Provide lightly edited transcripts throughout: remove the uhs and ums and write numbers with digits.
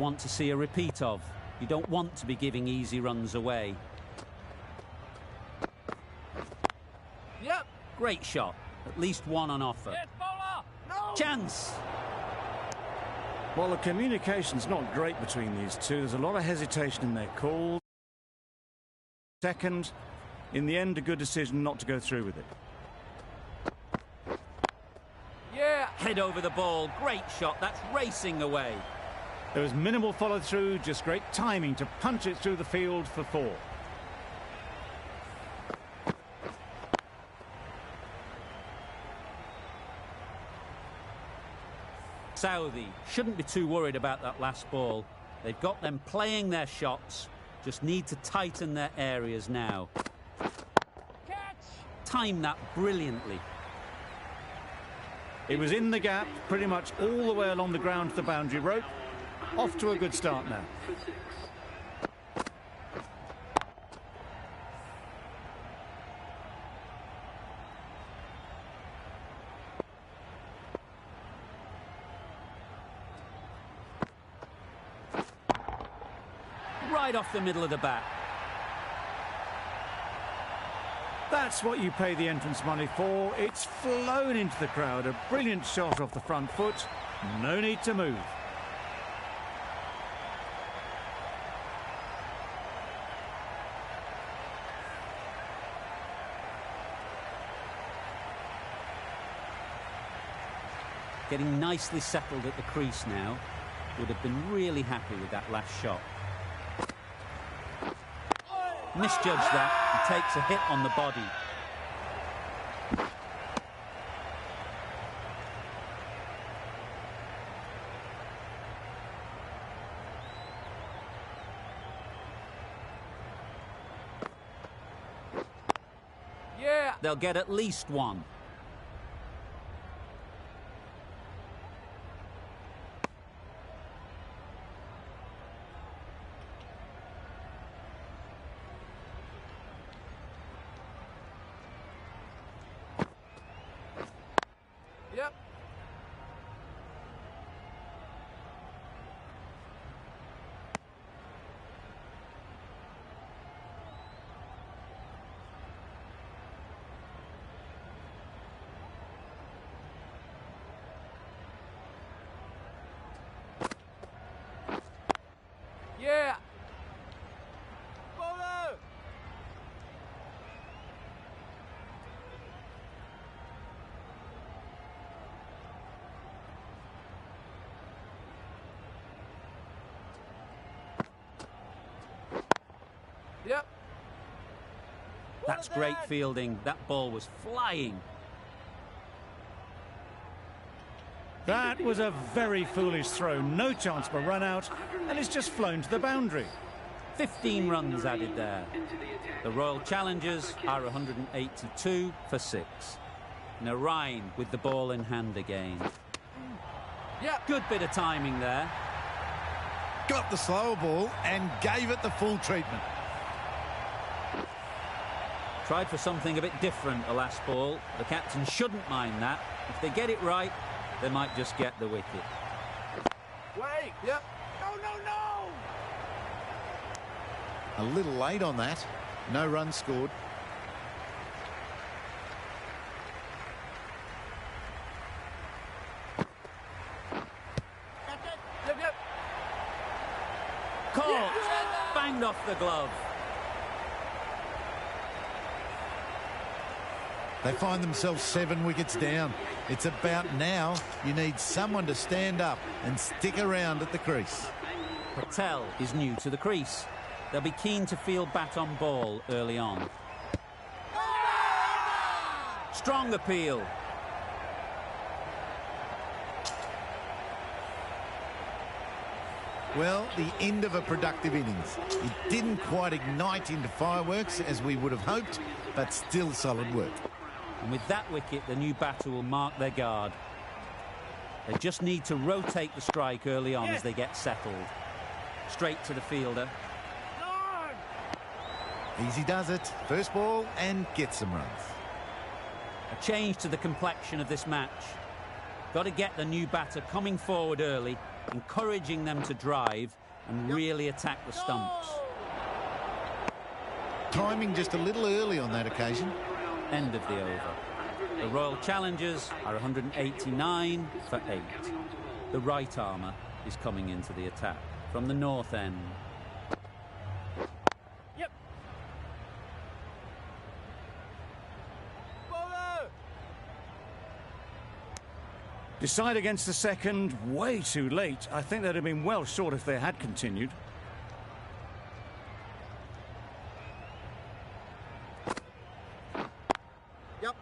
want to see a repeat of. You don't want to be giving easy runs away. Yep. Great shot. At least one on offer. Yes, bowler. No. Chance. Well, the communication's not great between these two. There's a lot of hesitation in their calls. Second, in the end, a good decision not to go through with it. Yeah. Head over the ball. Great shot. That's racing away. There was minimal follow-through, just great timing to punch it through the field for 4. Southey shouldn't be too worried about that last ball. They've got them playing their shots, just need to tighten their areas now. Catch. Time that brilliantly. It was in the gap, pretty much all the way along the ground to the boundary rope. Off to a good start now. Right off the middle of the bat. That's what you pay the entrance money for. It's flown into the crowd. A brilliant shot off the front foot. No need to move. Getting nicely settled at the crease now. Would have been really happy with that last shot. Misjudged that. He takes a hit on the body. Yeah. They'll get at least one. Yep. Yeah. Bowler. Yep. That's great fielding. That ball was flying. That was a very foolish throw. No chance for a run out, and it's just flown to the boundary. 15 runs added there. The Royal Challengers are 182 for 6. Narain with the ball in hand again. Yeah. Good bit of timing there. Got the slower ball and gave it the full treatment. Tried for something a bit different the last ball. The captain shouldn't mind that. If they get it right, they might just get the wicket. Wait. Yep. No, no, no. A little late on that. No runs scored. Yep, yep. Caught. Banged off the glove. They find themselves 7 wickets down. It's about now you need someone to stand up and stick around at the crease. Patel is new to the crease. They'll be keen to field bat on ball early on. Strong appeal. Well, the end of a productive innings. It didn't quite ignite into fireworks as we would have hoped, but still solid work. And with that wicket, the new batter will mark their guard. They just need to rotate the strike early on as they get settled. Straight to the fielder. Easy does it. First ball and get some runs. A change to the complexion of this match. Got to get the new batter coming forward early encouraging them to drive and really attack the stumps. Timing just a little early on that occasion. End of the over. The Royal Challengers are 189 for 8. The right armour is coming into the attack from the north end. Yep. Bowler! Decide against the second, way too late. I think they'd have been well short if they had continued. Yep.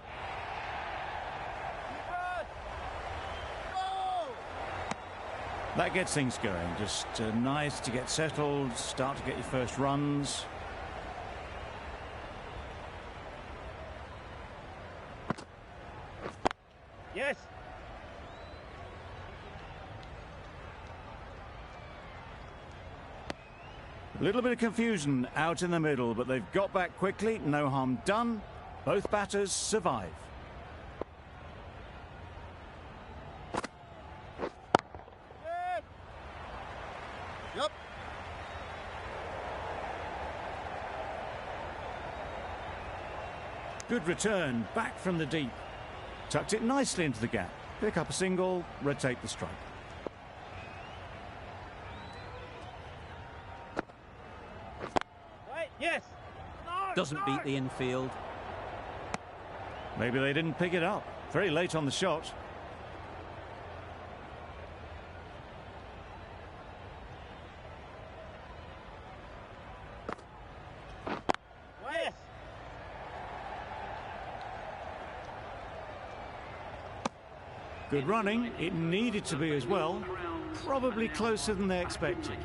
That gets things going. Just nice to get settled, start to get your first runs. Yes. A little bit of confusion out in the middle, but they've got back quickly. No harm done. Both batters survive. Yep. Good return, back from the deep. Tucked it nicely into the gap. Pick up a single, rotate the strike. Wait, yes. No, Doesn't beat the infield. Maybe they didn't pick it up. Very late on the shot. Yes. Good running. It needed to be as well. Probably closer than they expected.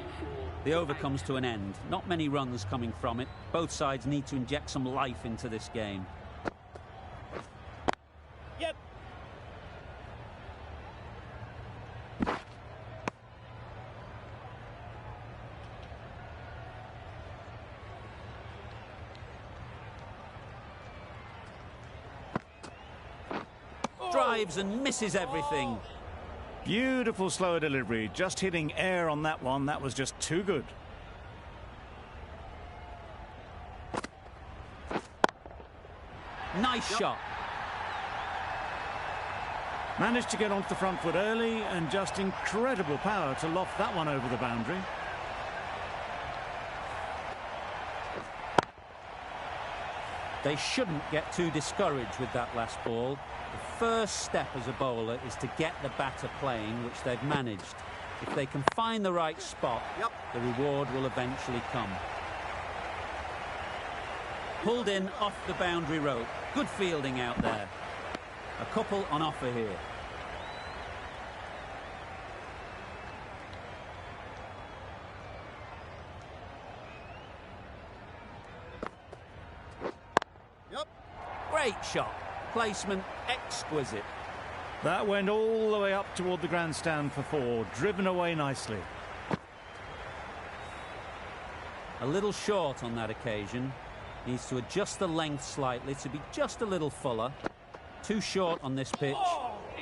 The over comes to an end. Not many runs coming from it. Both sides need to inject some life into this game. Yep. Drives and misses everything. Beautiful slower delivery. Just hitting air on that one. That was just too good. Nice shot. Managed to get onto the front foot early and just incredible power to loft that one over the boundary. They shouldn't get too discouraged with that last ball. The first step as a bowler is to get the batter playing, which they've managed. If they can find the right spot, the reward will eventually come. Pulled in off the boundary rope. Good fielding out there. A couple on offer here. Yep. Great shot. Placement exquisite. That went all the way up toward the grandstand for 4. Driven away nicely. A little short on that occasion. Needs to adjust the length slightly to be just a little fuller. Too short on this pitch.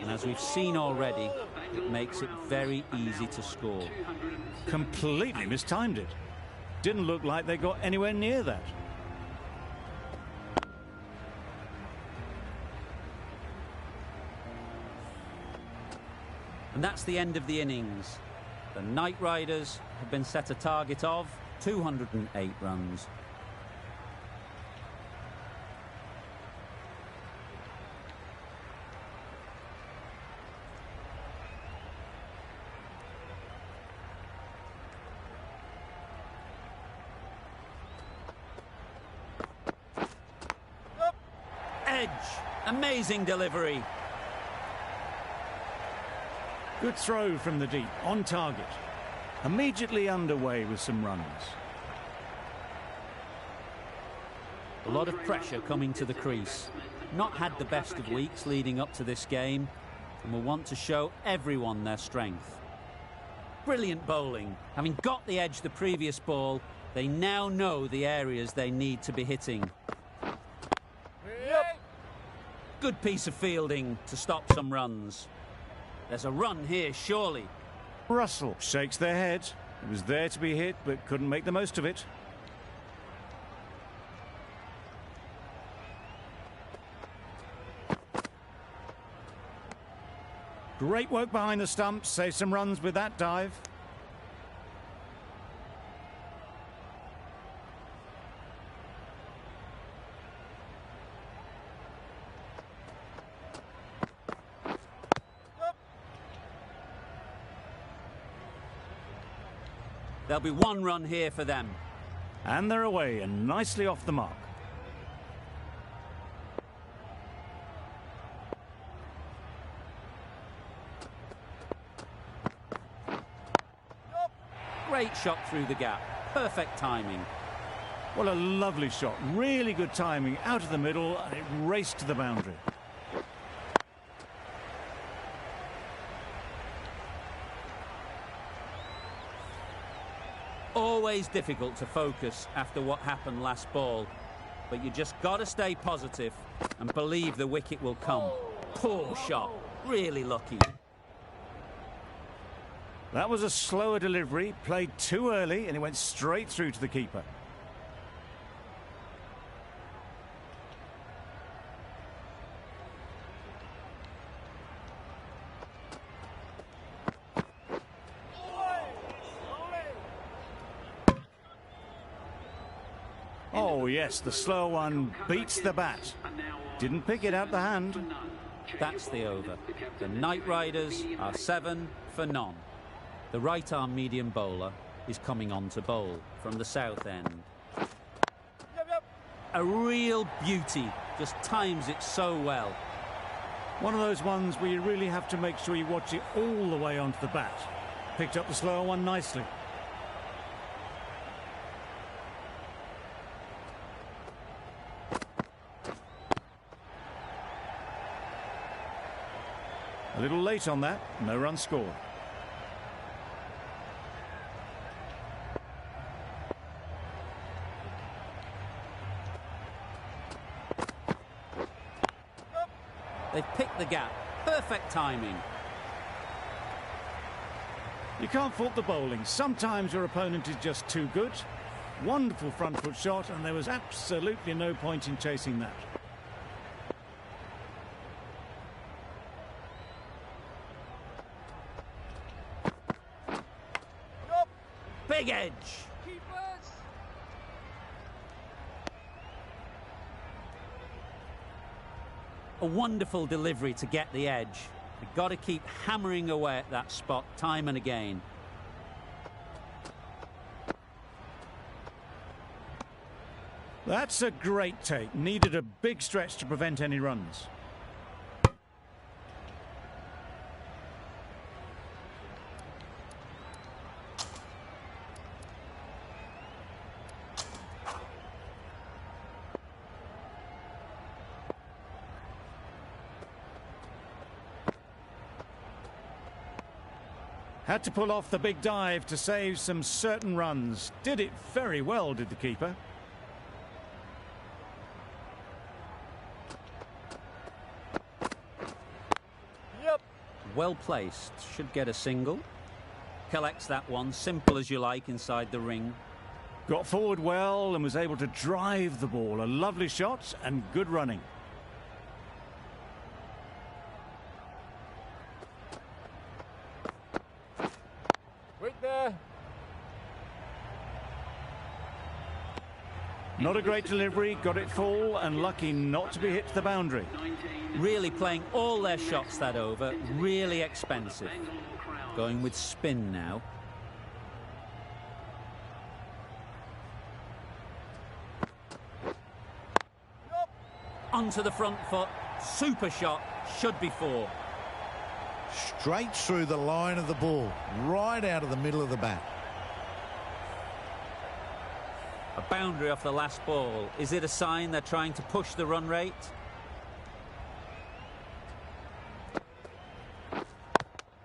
And as we've seen already, it makes it very easy to score. Completely mistimed it. Didn't look like they got anywhere near that. And that's the end of the innings. The Knight Riders have been set a target of 208 runs. Edge. Amazing delivery. Good throw from the deep, on target. Immediately underway with some runs. A lot of pressure coming to the crease. Not had the best of weeks leading up to this game, and will want to show everyone their strength. Brilliant bowling. Having got the edge the previous ball, they now know the areas they need to be hitting. Yep. Good piece of fielding to stop some runs. There's a run here, surely. Russell shakes their head. It was there to be hit, but couldn't make the most of it. Great work behind the stumps, save some runs with that dive. There'll be one run here for them. And they're away and nicely off the mark. Great shot through the gap. Perfect timing. What a lovely shot. Really good timing. Out of the middle, and it raced to the boundary. Always difficult to focus after what happened last ball, but you just got to stay positive and believe the wicket will come. Poor shot. Really lucky. That was a slower delivery, played too early, and it went straight through to the keeper. Oh yes, the slow one beats the bat. Didn't pick it out the hand. That's the over. The Knight Riders are 7 for none. The right-arm medium bowler is coming on to bowl from the south end. A real beauty, just times it so well. One of those ones where you really have to make sure you watch it all the way onto the bat. Picked up the slower one nicely. A little late on that, no run scored. They've picked the gap. Perfect timing. You can't fault the bowling. Sometimes your opponent is just too good. Wonderful front foot shot, and there was absolutely no point in chasing that. Big edge. A wonderful delivery to get the edge. You've got to keep hammering away at that spot time and again. That's a great take. Needed a big stretch to prevent any runs. Had to pull off the big dive to save some certain runs. Did it very well, did the keeper. Yep. Well placed. Should get a single. Collects that one, simple as you like, inside the ring. Got forward well and was able to drive the ball. A lovely shot and good running. Wait there. Not a great delivery, got it full and lucky not to be hit to the boundary. Really playing all their shots that over. Really expensive. Going with spin now. Onto the front foot. Super shot. Should be 4. Straight through the line of the ball, right out of the middle of the bat. A boundary off the last ball. Is it a sign they're trying to push the run rate?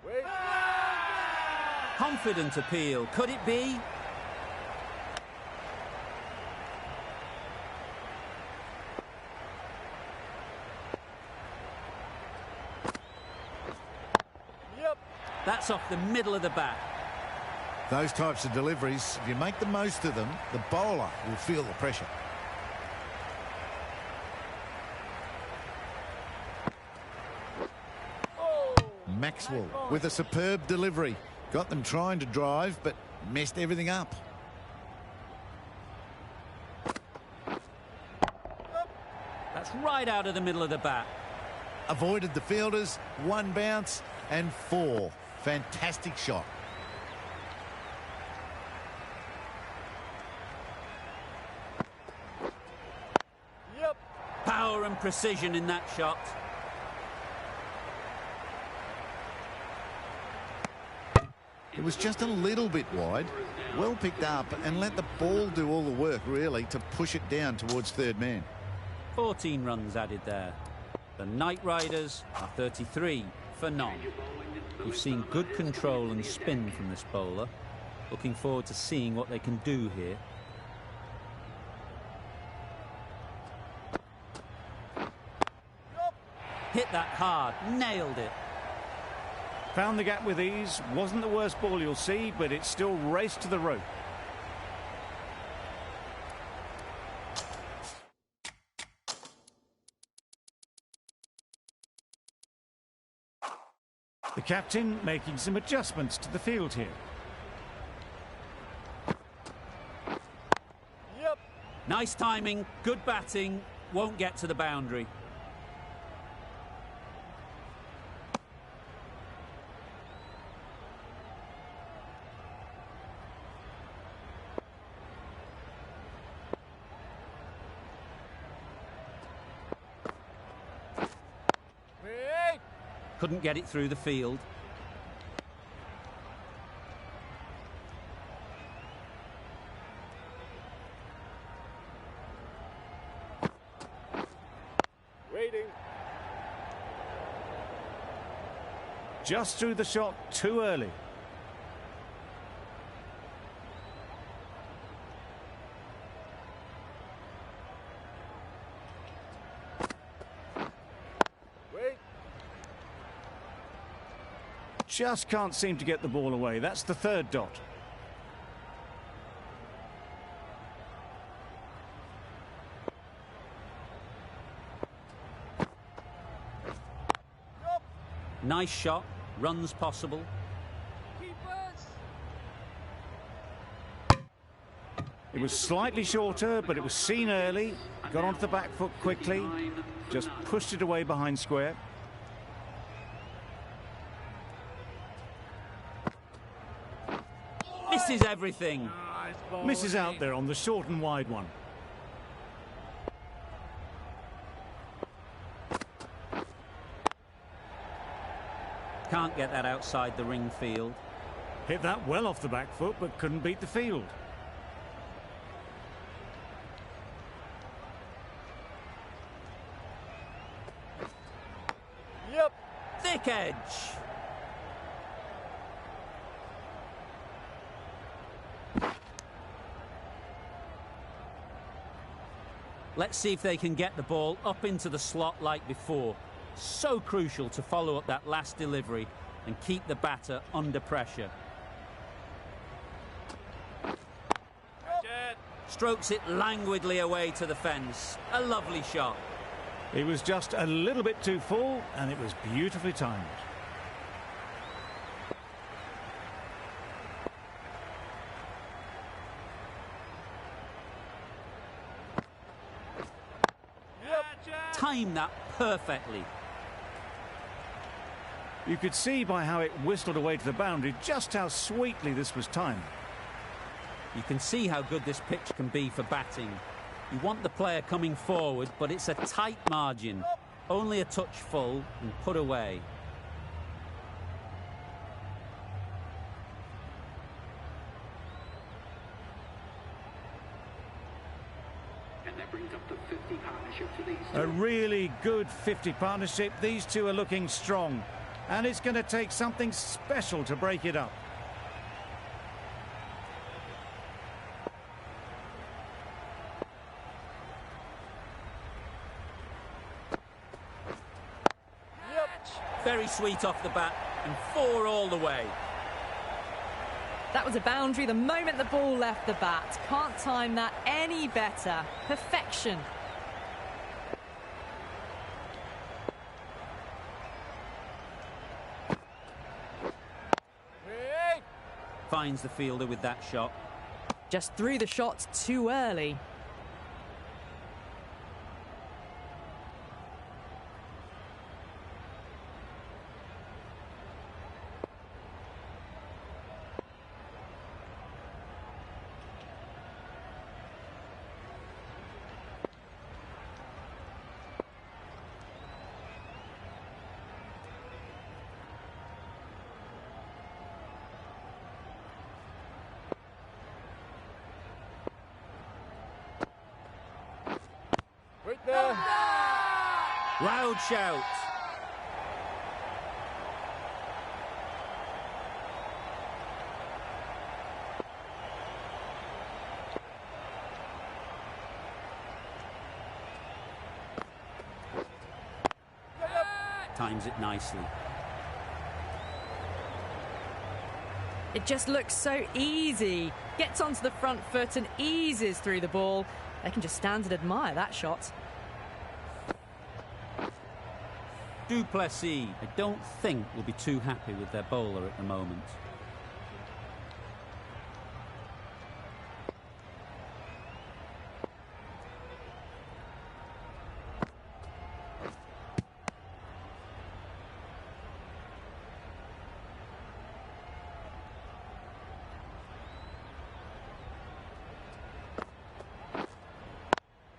Wait. Confident appeal. Could it be? Yep. That's cuts off the middle of the bat. Those types of deliveries, if you make the most of them, the bowler will feel the pressure. Maxwell with a superb delivery. Got them trying to drive, but messed everything up. That's right out of the middle of the bat. Avoided the fielders, one bounce and four. Fantastic shot. Yep. Power and precision in that shot. It was just a little bit wide. Well picked up and let the ball do all the work, really, to push it down towards third man. 14 runs added there. The Knight Riders are 33 for none. We've seen good control and spin from this bowler. Looking forward to seeing what they can do here. Hit that hard, nailed it. Found the gap with ease. Wasn't the worst ball you'll see, but it still raced to the rope. The captain making some adjustments to the field here. Yep. Nice timing, good batting, won't get to the boundary. Wait. Couldn't get it through the field. Waiting. Just threw the shot too early. Wait. Just can't seem to get the ball away. That's the third dot. Nice shot, runs possible. Keepers. It was slightly shorter, but it was seen early. Got onto the back foot quickly. Just pushed it away behind square. Misses everything. Nice ball. Misses out there on the short and wide one. Can't get that outside the ring field. Hit that well off the back foot, but couldn't beat the field. Yep. Thick edge. Let's see if they can get the ball up into the slot like before. So crucial to follow up that last delivery and keep the batter under pressure. Strokes it languidly away to the fence. A lovely shot. It was just a little bit too full, and it was beautifully timed. Timed that perfectly. You could see by how it whistled away to the boundary just how sweetly this was timed. You can see how good this pitch can be for batting. You want the player coming forward, but it's a tight margin. Only a touch full and put away. A really good 50 partnership. These two are looking strong, and it's going to take something special to break it up. Very sweet off the bat. And 4 all the way. That was a boundary the moment the ball left the bat. Can't time that any better. Perfection. Finds the fielder with that shot. Just threw the shot too early. Loud shout. Times it nicely. It just looks so easy. Gets onto the front foot and eases through the ball. They can just stand and admire that shot. Duplessis, I don't think will be too happy with their bowler at the moment.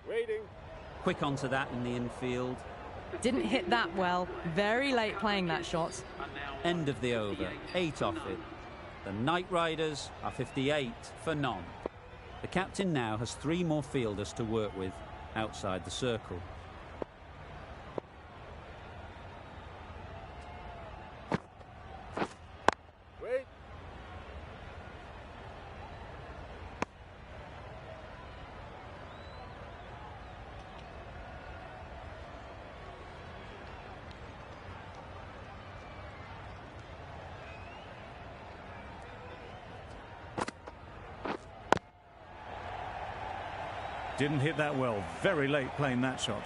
Waiting. Quick onto that in the infield. Didn't hit that well. Very late playing that shot. End of the over. 8 off it. The Knight Riders are 58 for none. The captain now has 3 more fielders to work with outside the circle. Wait. Didn't hit that well. Very late playing that shot.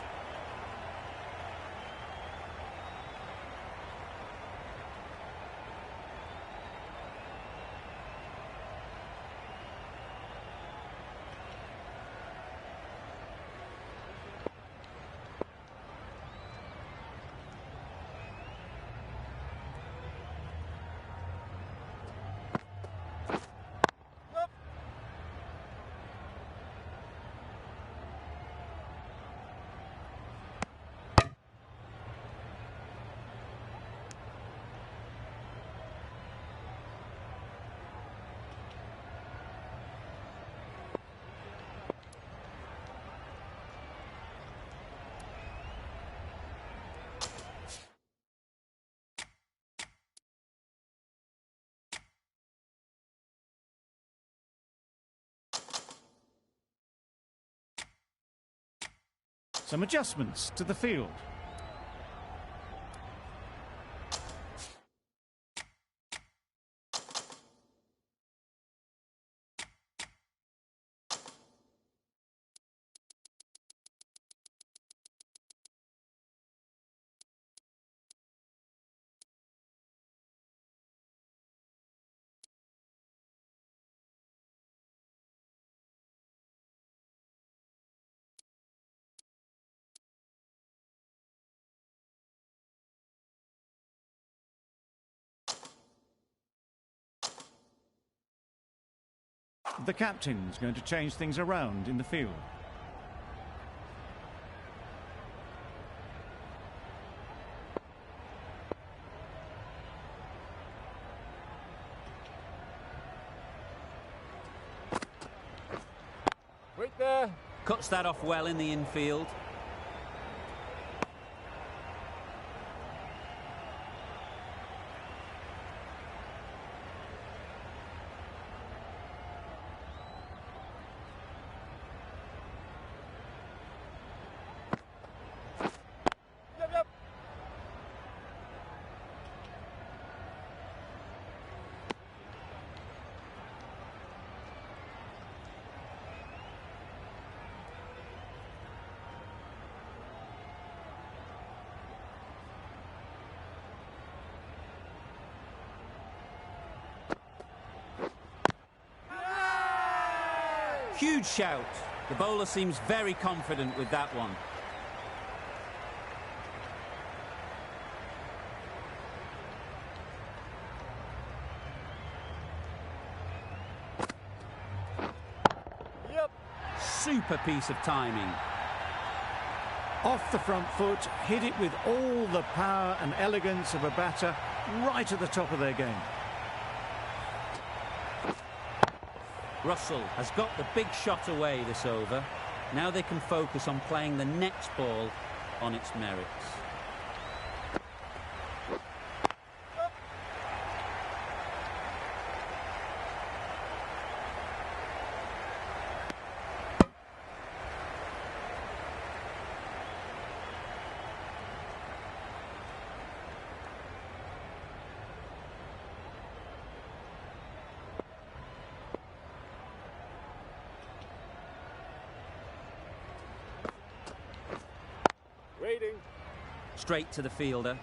Some adjustments to the field. The captain's going to change things around in the field. Wait there. Cuts that off well in the infield. Huge shout. The bowler seems very confident with that one. Yep. Super piece of timing. Off the front foot, hit it with all the power and elegance of a batter right at the top of their game. Russell has got the big shot away this over. Now they can focus on playing the next ball on its merits. Waiting. Straight to the fielder.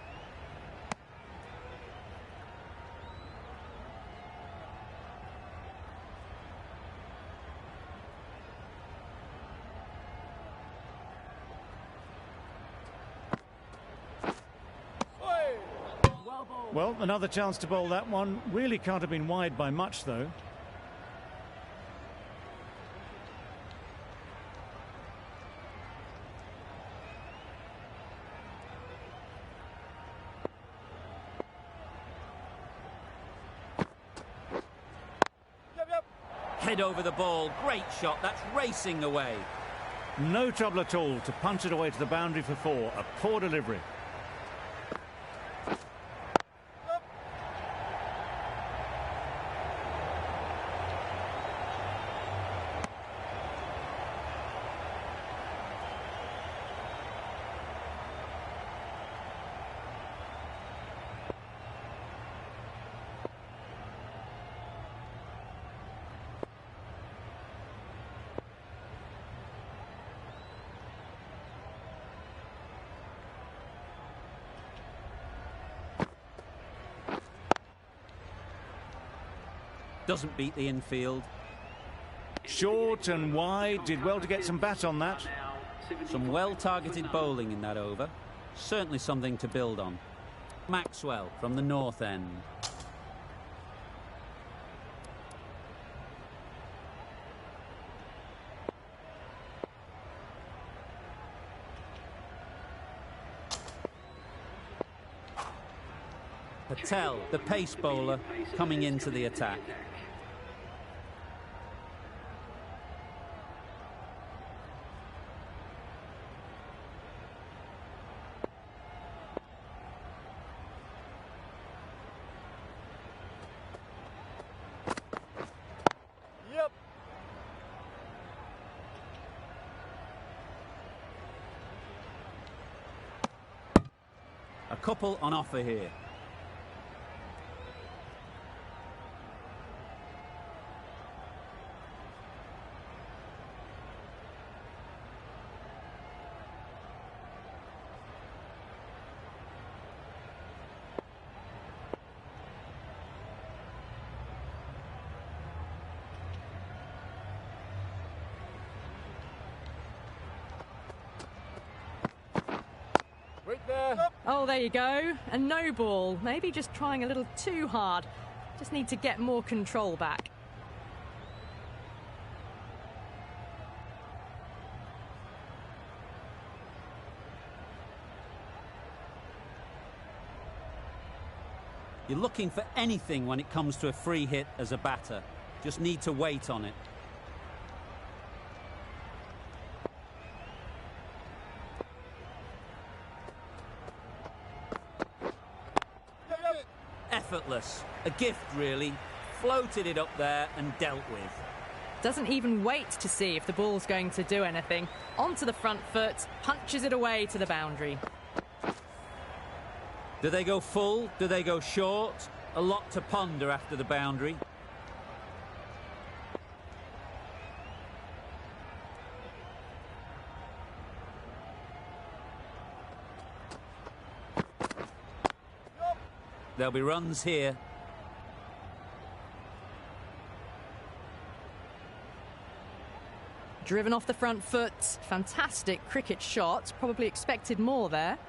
Well, another chance to bowl that one. Really can't have been wide by much, though. Head over the ball. Great shot. That's racing away. No trouble at all to punch it away to the boundary for 4. A poor delivery. Doesn't beat the infield. Short and wide. Did well to get some bat on that. Some well-targeted bowling in that over. Certainly something to build on. Maxwell from the north end. Patel, the pace bowler, coming into the attack. Yep. A couple on offer here. Right there. Oh, there you go. A no ball. Maybe just trying a little too hard. Just need to get more control back. You're looking for anything when it comes to a free hit as a batter. Just need to wait on it. Effortless. A gift, really. Floated it up there and dealt with. Doesn't even wait to see if the ball's going to do anything. Onto the front foot, punches it away to the boundary. Do they go full? Do they go short? A lot to ponder after the boundary. There'll be runs here. Driven off the front foot. Fantastic cricket shot. Probably expected more there.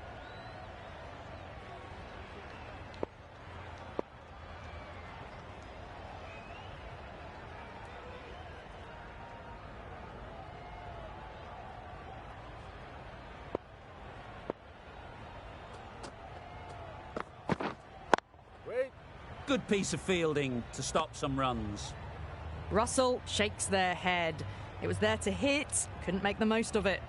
Good piece of fielding to stop some runs. Russell shakes their head. It was there to hit, couldn't make the most of it.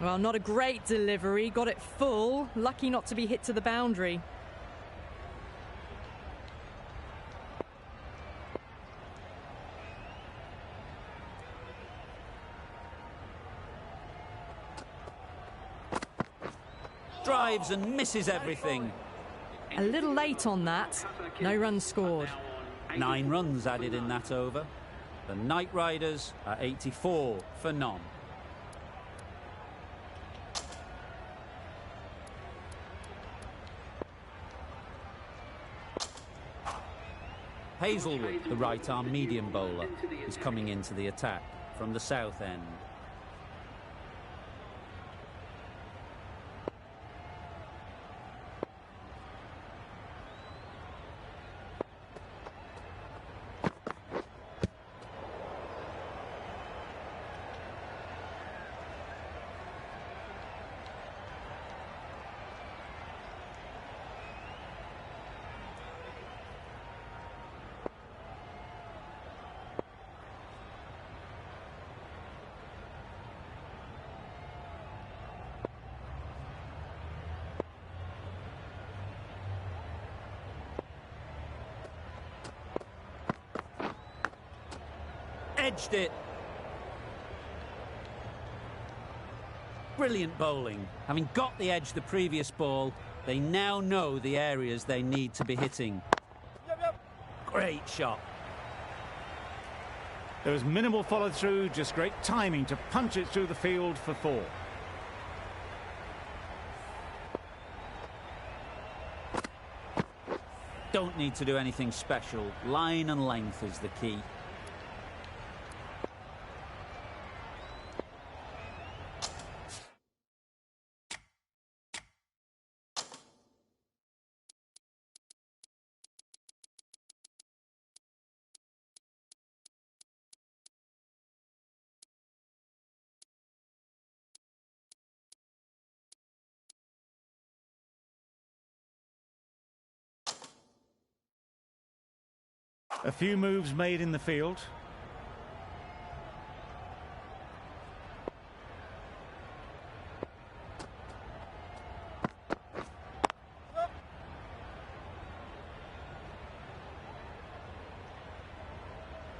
Well, not a great delivery, got it full, lucky not to be hit to the boundary. Drives and misses everything. A little late on that, no runs scored. 9 runs added in that over. The Knight Riders are 84 for none. Hazelwood, the right-arm medium bowler, is coming into the attack from the south end. Edged it. Brilliant bowling. Having got the edge the previous ball, they now know the areas they need to be hitting. Great shot. There was minimal follow-through, just great timing to punch it through the field for 4. Don't need to do anything special. Line and length is the key. A few moves made in the field.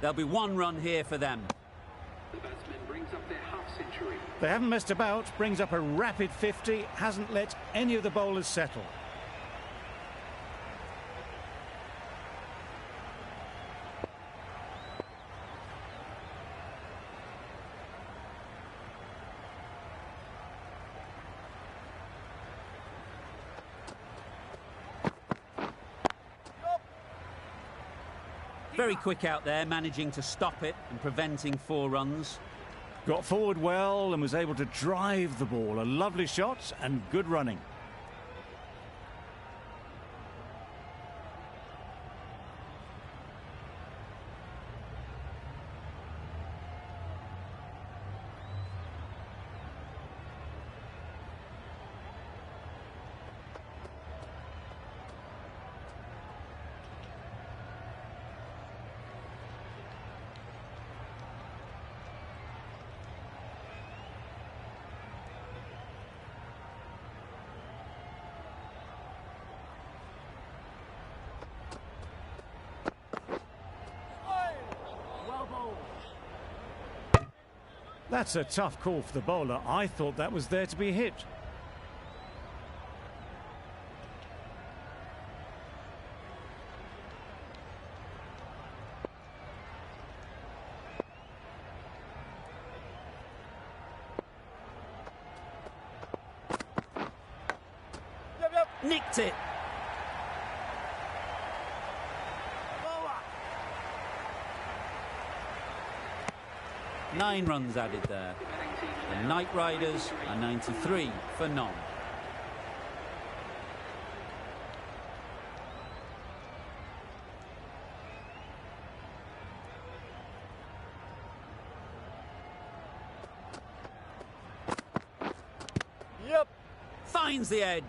There'll be 1 run here for them. The batsman brings up their half-century. They haven't messed about, brings up a rapid 50, hasn't let any of the bowlers settle. Very quick out there, managing to stop it and preventing 4 runs. Got forward well and was able to drive the ball. A lovely shot and good running. That's a tough call for the bowler. I thought that was there to be hit. Nicked it. Over. 9 runs added there. The Knight Riders are 93 for none. Yep. Finds the edge.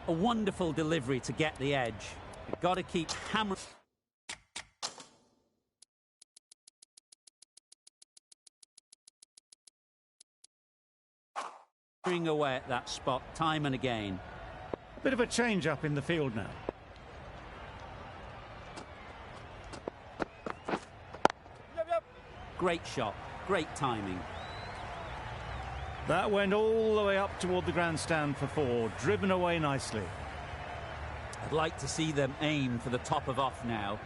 A wonderful delivery to get the edge. You've got to keep hammering away at that spot time and again. Bit of a change up in the field now. Yep. Great shot, great timing. That went all the way up toward the grandstand for 4, driven away nicely. I'd like to see them aim for the top of off now.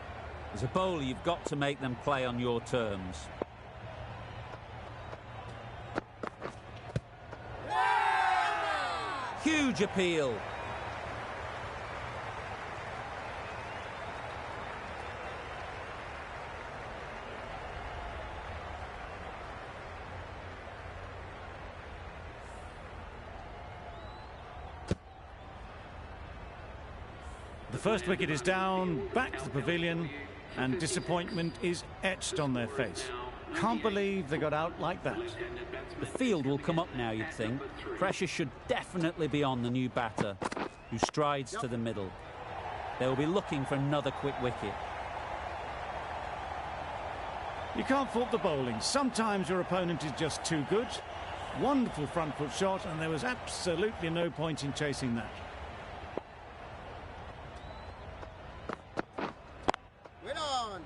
As a bowler, you've got to make them play on your terms. Huge appeal. The first wicket is down, back to the pavilion, and disappointment is etched on their face. Can't believe they got out like that. The field will come up now, you'd think. Pressure should definitely be on the new batter, who strides to the middle. They'll be looking for another quick wicket. You can't fault the bowling. Sometimes your opponent is just too good. Wonderful front foot shot, and there was absolutely no point in chasing that. Win on.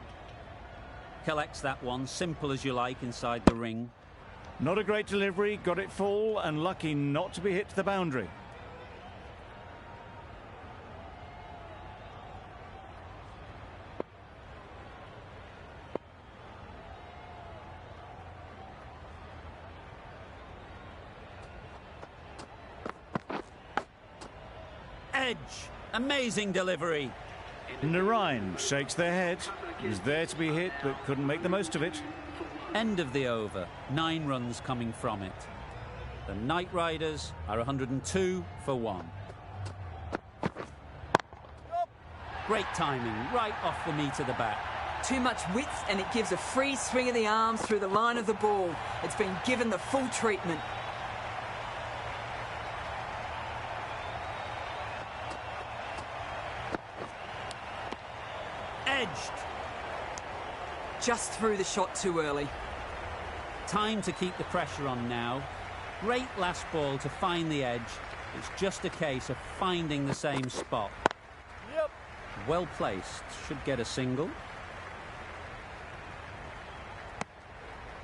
Collects that one, simple as you like, inside the ring. Not a great delivery, got it full, and lucky not to be hit to the boundary. Edge, amazing delivery. Narain shakes their head. He was there to be hit, but couldn't make the most of it. End of the over, 9 runs coming from it. The Knight Riders are 102 for 1. Great timing, right off the meat of the bat. Too much width and it gives a free swing of the arms through the line of the ball. It's been given the full treatment. Edged. Just threw the shot too early. Time to keep the pressure on now. Great last ball to find the edge. It's just a case of finding the same spot. Yep. Well placed. Should get a single.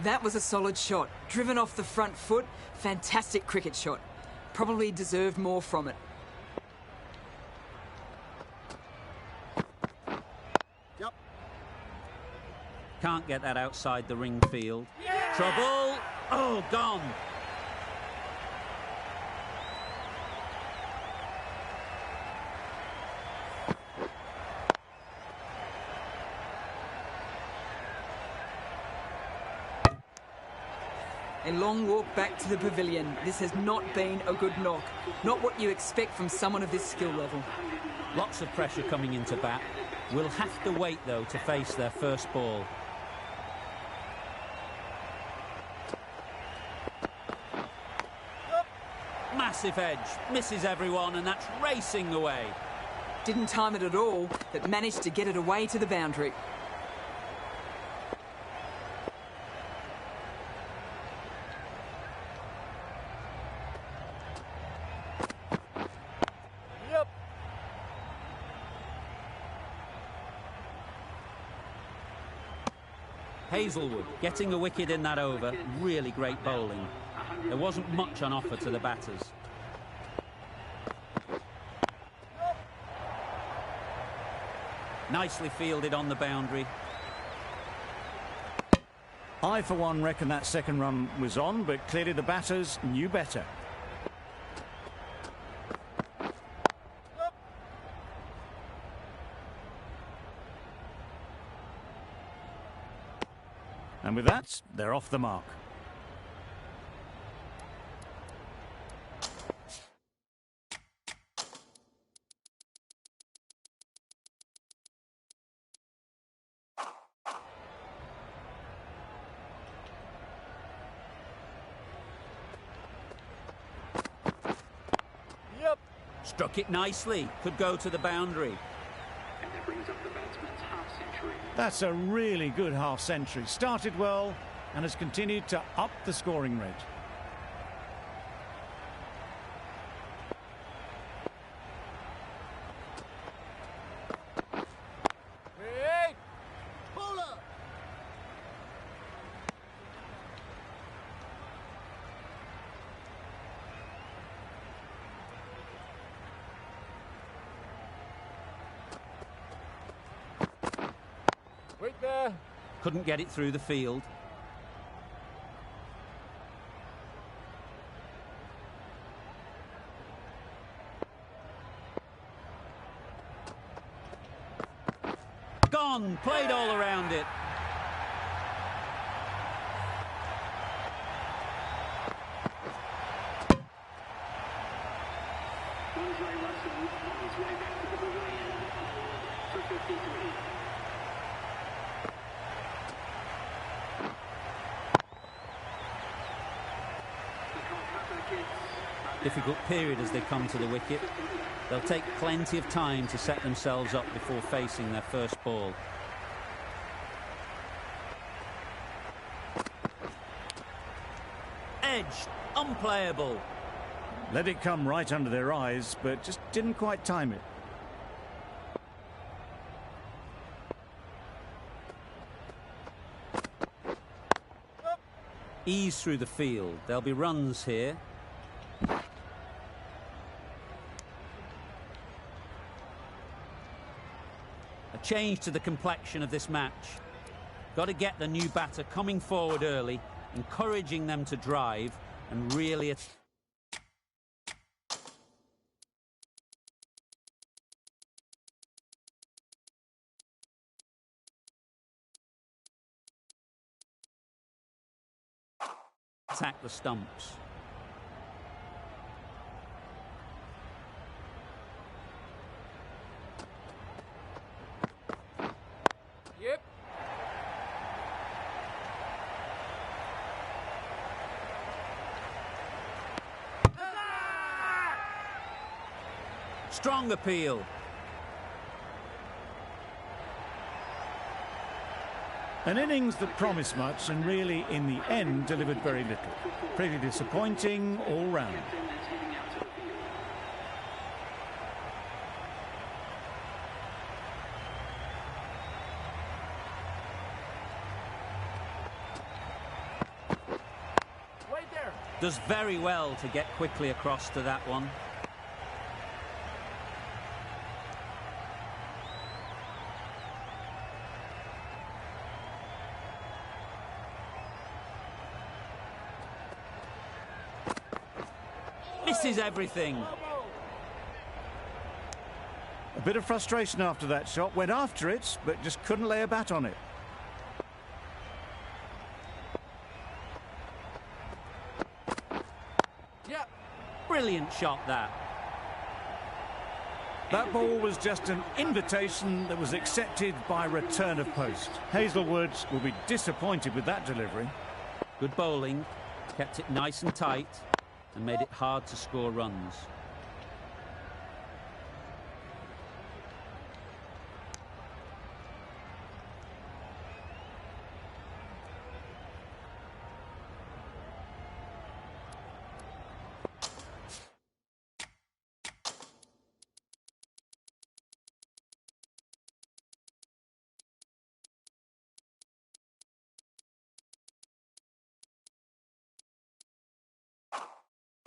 That was a solid shot. Driven off the front foot. Fantastic cricket shot. Probably deserved more from it. Yep. Can't get that outside the ring field. Trouble. Oh, gone. A long walk back to the pavilion. This has not been a good knock. Not what you expect from someone of this skill level. Lots of pressure coming into bat. Will have to wait, though, to face their first ball. Massive edge. Misses everyone, and that's racing away. Didn't time it at all, but managed to get it away to the boundary. Yep. Hazelwood getting a wicket in that over. Really great bowling. There wasn't much on offer to the batters. Nicely fielded on the boundary. I, for one, reckon that second run was on, but clearly the batters knew better. And with that, they're off the mark. Struck it nicely. Could go to the boundary. And that brings up the batsman's half-century. That's a really good half-century. Started well and has continued to up the scoring rate. Hey! Bowler! Wait there. Couldn't get it through the field. Gone. Played all around it. Andre Russell on his way back to the pavilion for 53. Difficult period as they come to the wicket. They'll take plenty of time to set themselves up before facing their first ball. Edged, unplayable. Let it come right under their eyes, but just didn't quite time it. Ease through the field. There'll be runs here. A change to the complexion of this match. Got to get the new batter coming forward early, encouraging them to drive and really attack the stumps. Yep. Strong appeal. An innings that promised much and really, in the end, delivered very little. Pretty disappointing all round. Wait there. Does very well to get quickly across to that one. Misses everything. A bit of frustration after that shot. Went after it, but just couldn't lay a bat on it. Yeah. Brilliant shot, that. That ball was just an invitation that was accepted by return of post. Hazelwood will be disappointed with that delivery. Good bowling. Kept it nice and tight and made it hard to score runs.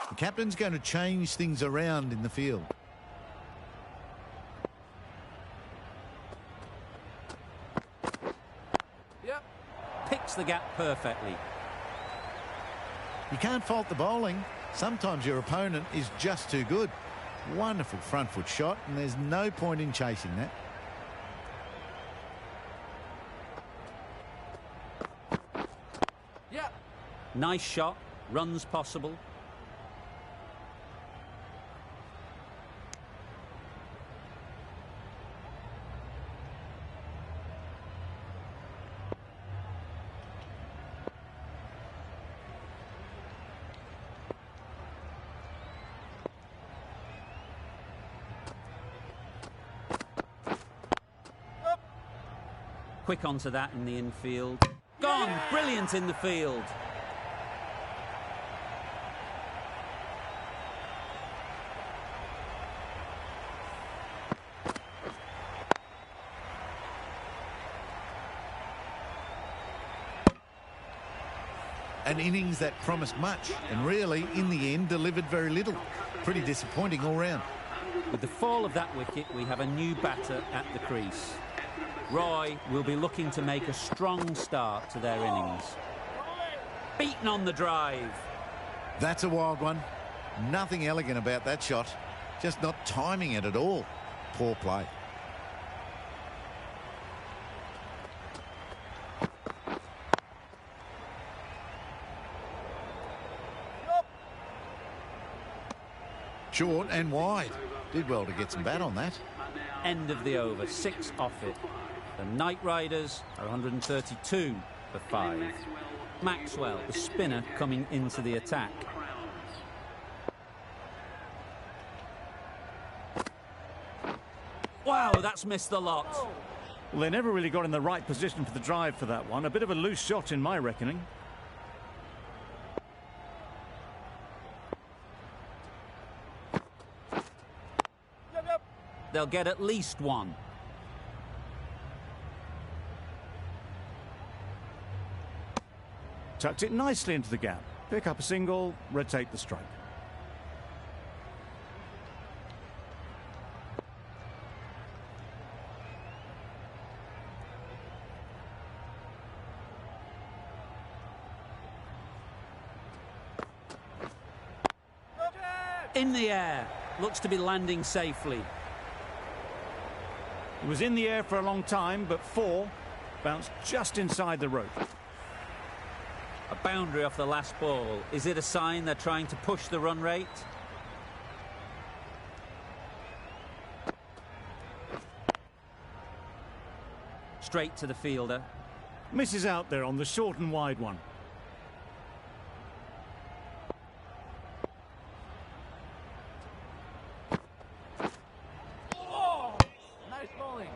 The captain's going to change things around in the field. Yep. Picks the the gap perfectly. You can't fault the bowling. Sometimes your opponent is just too good. Wonderful front foot shot, and there's no point in chasing that. Yeah. Nice shot, runs possible. Quick onto that in the infield. Gone! Brilliant in the field. An innings that promised much and really, in the end, delivered very little. Pretty disappointing all round. With the fall of that wicket, we have a new batter at the crease. Roy will be looking to make a strong start to their innings. Beaten on the drive. That's a wild one. Nothing elegant about that shot. Just not timing it at all. Poor play. Short and wide. Did well to get some bat on that. End of the over, 6 off it. The Knight Riders are 132 for 5. Maxwell, the spinner, coming into the attack. Wow, that's missed the lot. Well, they never really got in the right position for the drive for that one. A bit of a loose shot in my reckoning. They'll get at least one. Tucked it nicely into the gap. Pick up a single, rotate the strike. In the air. Looks to be landing safely. It was in the air for a long time, but 4 bounced just inside the rope. A boundary off the last ball. Is it a sign they're trying to push the run rate? Straight to the fielder. Misses out there on the short and wide one. Nice bowling.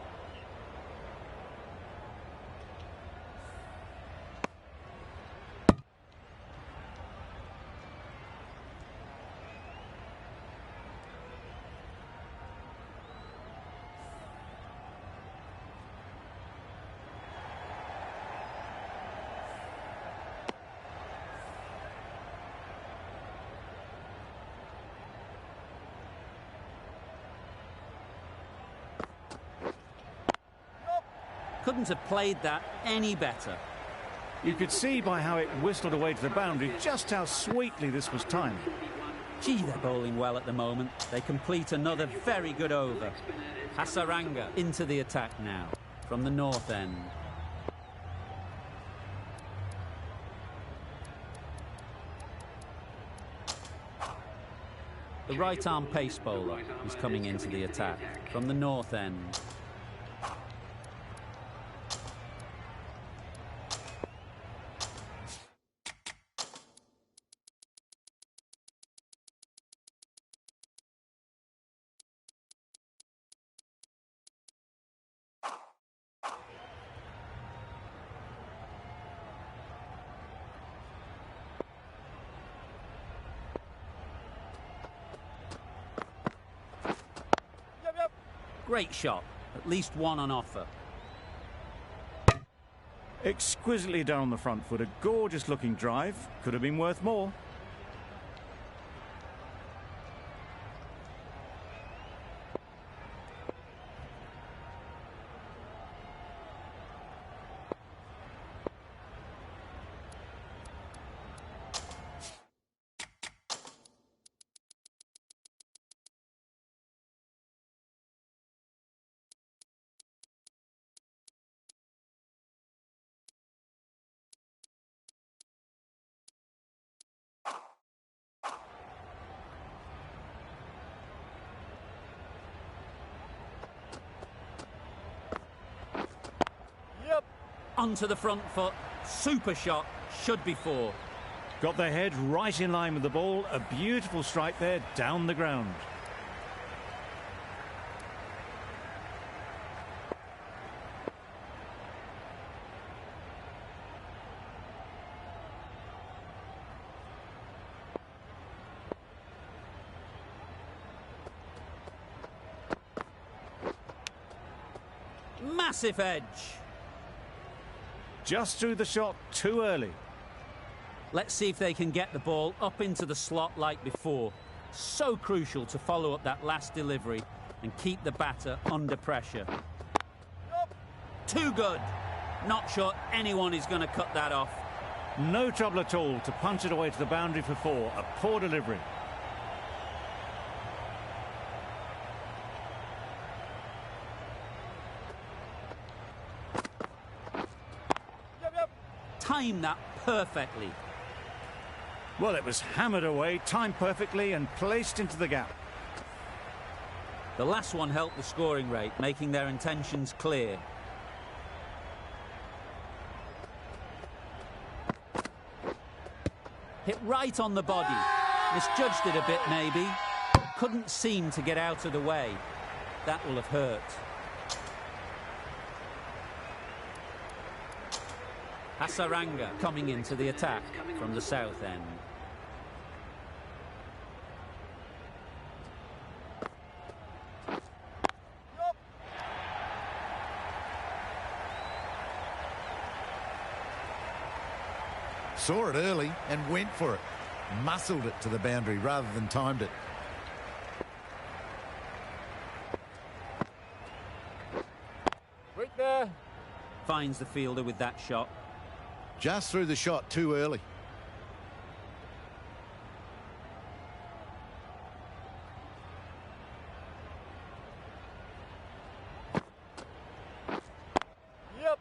Couldn't have played that any better. You could see by how it whistled away to the boundary just how sweetly this was timed. Gee, they're bowling well at the moment. They complete another very good over. Hasaranga into the attack now from the north end. The right-arm pace bowler is coming into the attack from the north end. Great shot. At least one on offer. Exquisitely done on the front foot. A gorgeous looking drive. Could have been worth more. Onto the front foot. Super shot. Should be 4. Got their head right in line with the ball. A beautiful strike there down the ground. Massive edge. Just threw the shot too early. Let's see if they can get the ball up into the slot like before. So crucial to follow up that last delivery and keep the batter under pressure. Too good. Not sure anyone is going to cut that off. No trouble at all to punch it away to the boundary for 4. A poor delivery. Timed that perfectly. Well, it was hammered away, timed perfectly and placed into the gap. The last one helped the scoring rate, making their intentions clear. Hit right on the body. Misjudged it a bit, maybe. Couldn't seem to get out of the way. That will have hurt. Hasaranga coming into the attack from the south end. Saw it early and went for it. Muscled it to the boundary rather than timed it. Right there. Finds the fielder with that shot. Just threw the shot too early. Yep.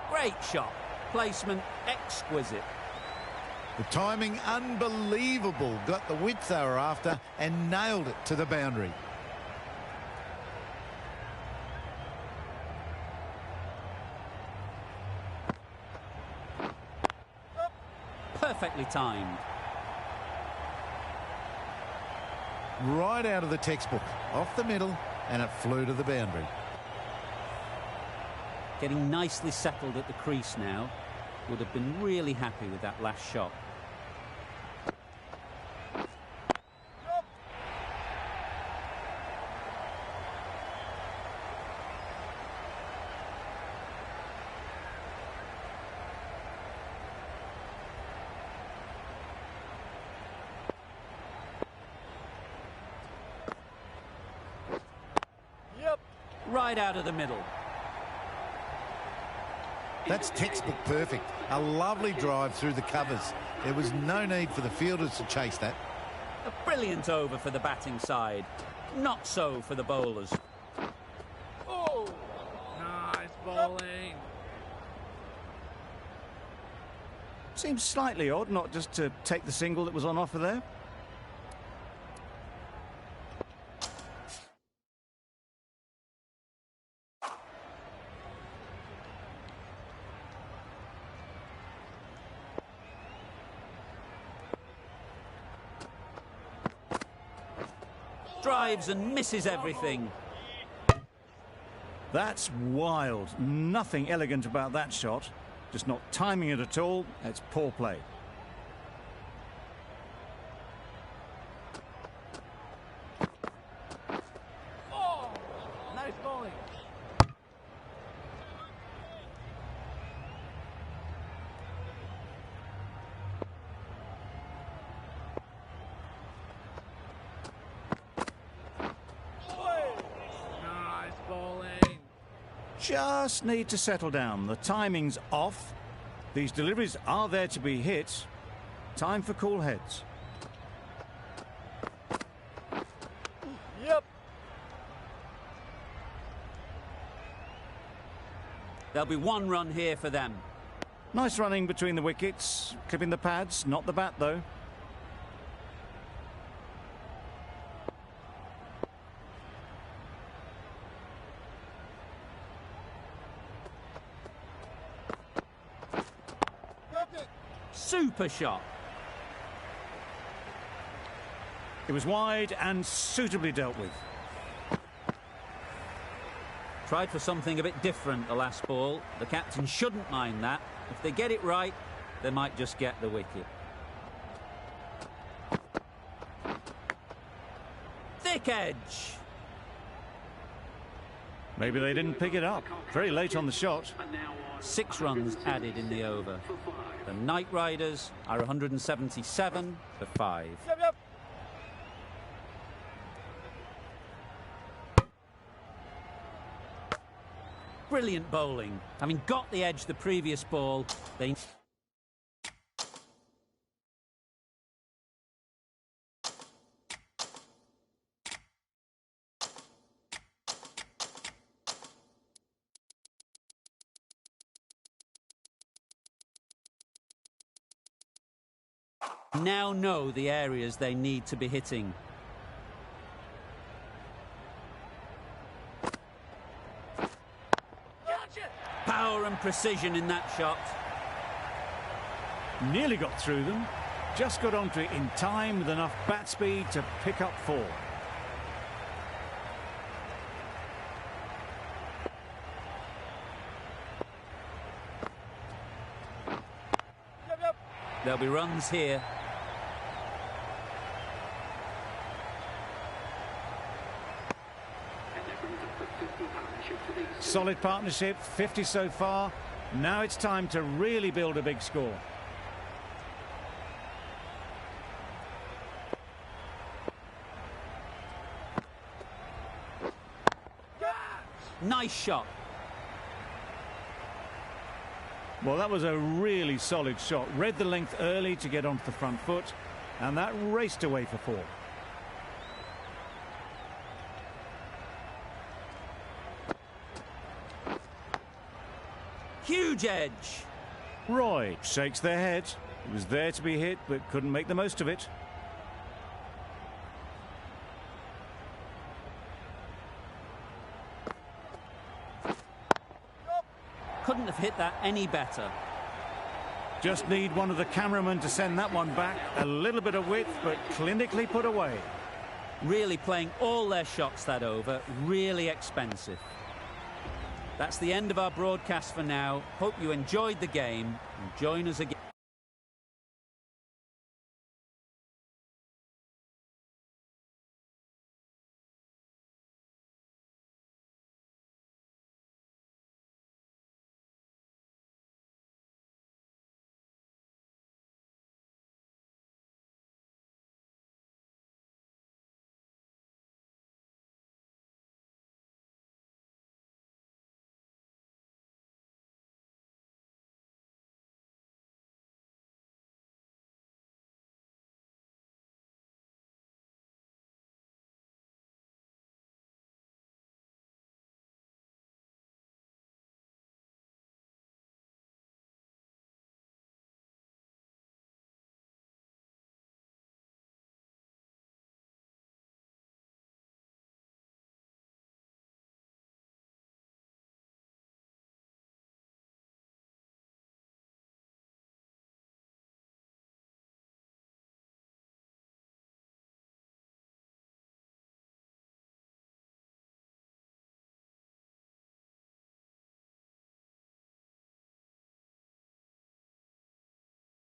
Great shot. Placement exquisite. The timing unbelievable. Got the width they were after and nailed it to the boundary. Perfectly timed. Right out of the textbook. Off the middle and it flew to the boundary. Getting nicely settled at the crease now. Would have been really happy with that last shot. Yep. Right out of the middle. That's textbook perfect. A lovely drive through the covers. There was no need for the fielders to chase that. A brilliant over for the batting side. Not so for the bowlers. Oh. Nice bowling. Seems slightly odd not just to take the single that was on offer there. Drives and misses everything. That's wild. Nothing elegant about that shot. Just not timing it at all. It's poor play. Oh. Nice bowling. Nice bowling. Just need to settle down. The timing's off. These deliveries are there to be hit. Time for cool heads. Yep. There'll be 1 run here for them. Nice running between the wickets. Clipping the pads, not the bat though. Super shot. It was wide and suitably dealt with. Tried for something a bit different the last ball. The captain shouldn't mind that. If they get it right, they might just get the wicket. Thick edge. Maybe they didn't pick it up. Very late on the shot. 6 runs added in the over. The Knight Riders are 177 for 5. Yep. Brilliant bowling. Having got the edge the previous ball, they... now know the areas they need to be hitting. Power and precision in that shot. Nearly got through them. Just got onto it in time with enough bat speed to pick up 4. Yep. There'll be runs here. Solid partnership, 50 so far. Now it's time to really build a big score. Nice shot. Well, that was a really solid shot. Read the length early to get onto the front foot, and that raced away for 4. Huge edge. Roy shakes their head. It was there to be hit, but couldn't make the most of it. Couldn't have hit that any better. Just need one of the cameramen to send that one back. A little bit of width, but clinically put away. Really playing all their shots that over. Really expensive. That's the end of our broadcast for now. Hope you enjoyed the game and join us again.